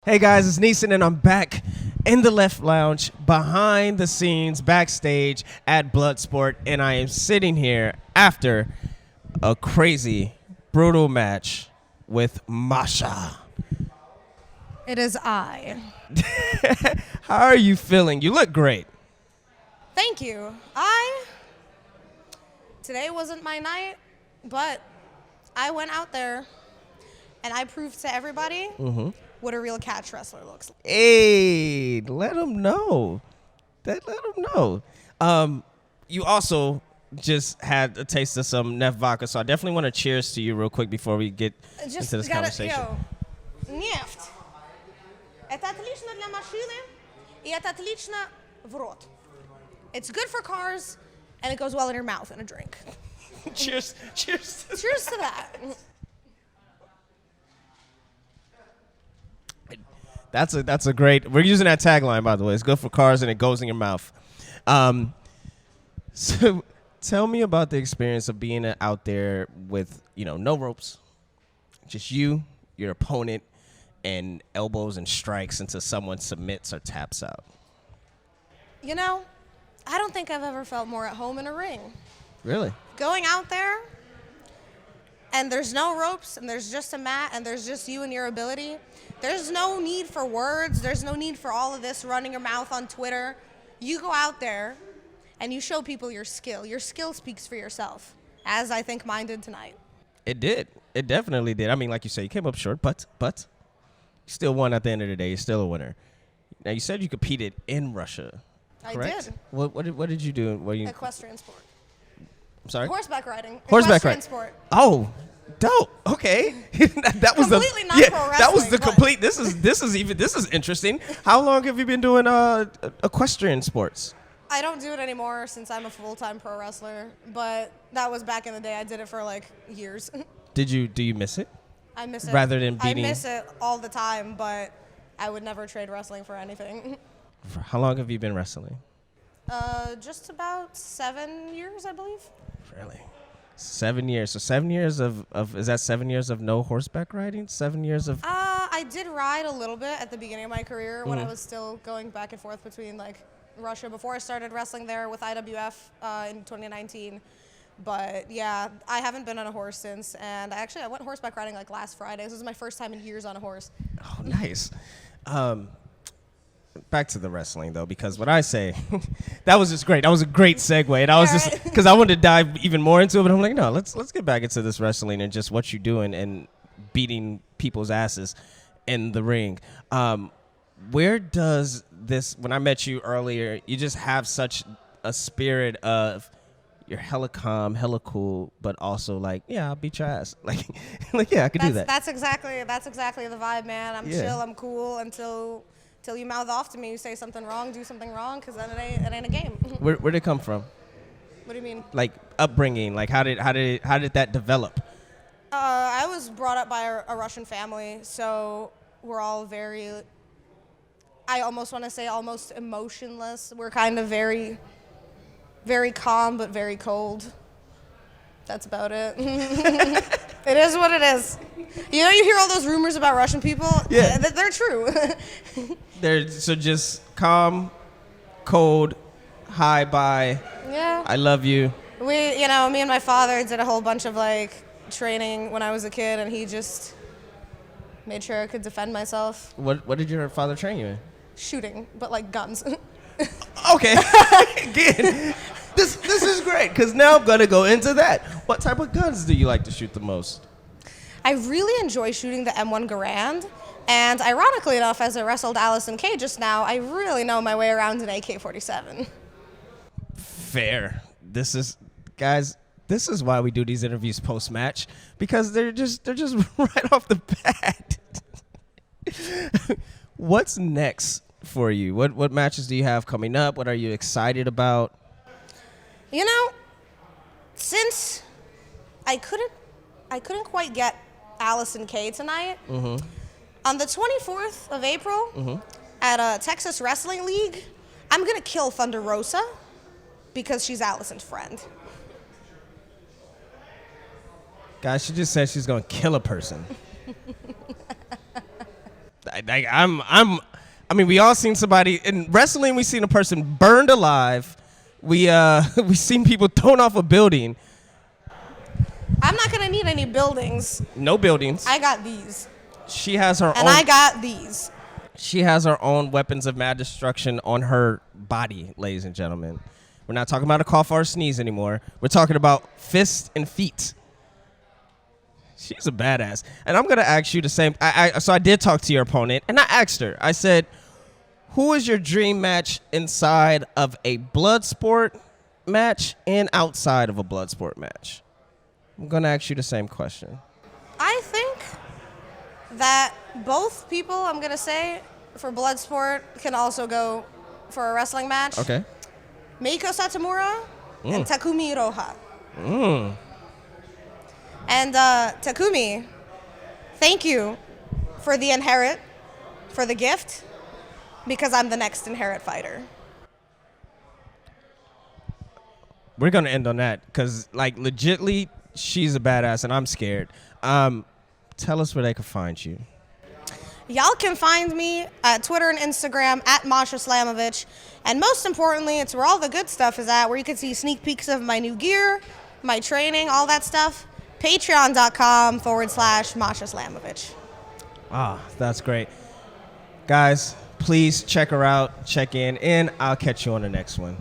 Hey guys, it's Neesin and I'm back in the left lounge, behind the scenes, backstage at Bloodsport, and I am sitting here after a crazy, brutal match with Masha. It is I. How are you feeling? You look great. Thank you. Today wasn't my night, but I went out there and I proved to everybody what a real catch wrestler looks like. Hey, let them know. Let them know. You also just had a taste of some Nef vodka, so I definitely want to cheers to you real quick before we get into this conversation. Нефть. Это отлично для машины, и это отлично в рот. It's good for cars, and it goes well in your mouth in a drink. Cheers. Cheers to that. That's a great. We're using that tagline, by the way. It's good for cars and it goes in your mouth. So tell me about the experience of being out there with no ropes, just you, your opponent, and elbows and strikes until someone submits or taps out. I don't think I've ever felt more at home in a ring. Really? Going out there, and there's no ropes, and there's just a mat, and there's just you and your ability. There's no need for words. There's no need for all of this running your mouth on Twitter. You go out there, and you show people your skill. Your skill speaks for yourself, as I think mine did tonight. It did. It definitely did. I mean, like you say, you came up short, but you still won at the end of the day. You're still a winner. Now, you said you competed in Russia. Correct? I did. What did you do? Equestrian sport. I'm sorry? Horseback riding. Horseback Equestrian riding. sport. Oh, dope. Okay. that was completely not pro wrestling. That was the complete. This is interesting. How long have you been doing equestrian sports? I don't do it anymore since I'm a full-time pro wrestler, but that was back in the day. I did it for years. Do you miss it? I miss it. Rather than beating. I miss it all the time, but I would never trade wrestling for anything. How long have you been wrestling? Just about 7 years, I believe. Really? 7 years. So 7 years of is that 7 years of no horseback riding? 7 years of. I did ride a little bit at the beginning of my career when I was still going back and forth between Russia before I started wrestling there with IWF in 2019. But yeah, I haven't been on a horse since, and I went horseback riding last Friday. This was my first time in years on a horse. Oh, nice. Back to the wrestling though, because what I say, that was just great. That was a great segue, and I was just because I wanted to dive even more into it, but I'm like, no, let's get back into this wrestling and just what you're doing and beating people's asses in the ring. Where does this? When I met you earlier, you just have such a spirit of you're hella calm, hella cool, but also yeah, I'll beat your ass. Yeah, I could do that. That's exactly the vibe, man. I'm chill, I'm cool until you mouth off to me, you say something wrong, do something wrong, because then it ain't a game. Where'd it come from? What do you mean? Upbringing. How did that develop? I was brought up by a Russian family, so we're all very. I almost want to say almost emotionless. We're kind of very, very calm but very cold. That's about it. It is what it is. You hear all those rumors about Russian people? Yeah. They're true. They're just calm, cold, hi, bye. Yeah. I love you. Me and my father did a whole bunch of training when I was a kid, and he just made sure I could defend myself. What did your father train you in? Shooting, but guns. Okay. Again, this is great, because now I'm going to go into that. What type of guns do you like to shoot the most? I really enjoy shooting the M1 Garand, and ironically enough, as I wrestled Allison Kay just now, I really know my way around an AK-47. Fair. Guys, this is why we do these interviews post-match, because they're just right off the bat. What's next for you? What matches do you have coming up? What are you excited about? Since I couldn't quite get Allison Kay tonight, on the 24th of April at a Texas Wrestling League, I'm going to kill Thunder Rosa because she's Allison's friend. Guys, she just said she's going to kill a person. I mean, we all seen somebody in wrestling. We seen a person burned alive. We seen people thrown off a building. I'm not gonna need any buildings. No buildings. I got these. She has her own. And I got these. She has her own weapons of mad destruction on her body, ladies and gentlemen. We're not talking about a cough or a sneeze anymore. We're talking about fists and feet. She's a badass. And I'm going to ask you the same. So I did talk to your opponent, and I asked her. I said, who is your dream match inside of a Bloodsport match and outside of a Bloodsport match? I'm going to ask you the same question. I think that both people, I'm going to say, for Bloodsport can also go for a wrestling match. Okay. Meiko Satomura and Takumi Iroha. And Takumi, thank you for the inherit, for the gift, because I'm the next inherit fighter. We're going to end on that because, like, legitly, she's a badass, and I'm scared. Tell us where they can find you. Y'all can find me at Twitter and Instagram at Masha Slamovich. And most importantly, it's where all the good stuff is at, where you can see sneak peeks of my new gear, my training, all that stuff. Patreon.com/Masha Slamovich. Ah, that's great. Guys, please check her out, check in, and I'll catch you on the next one.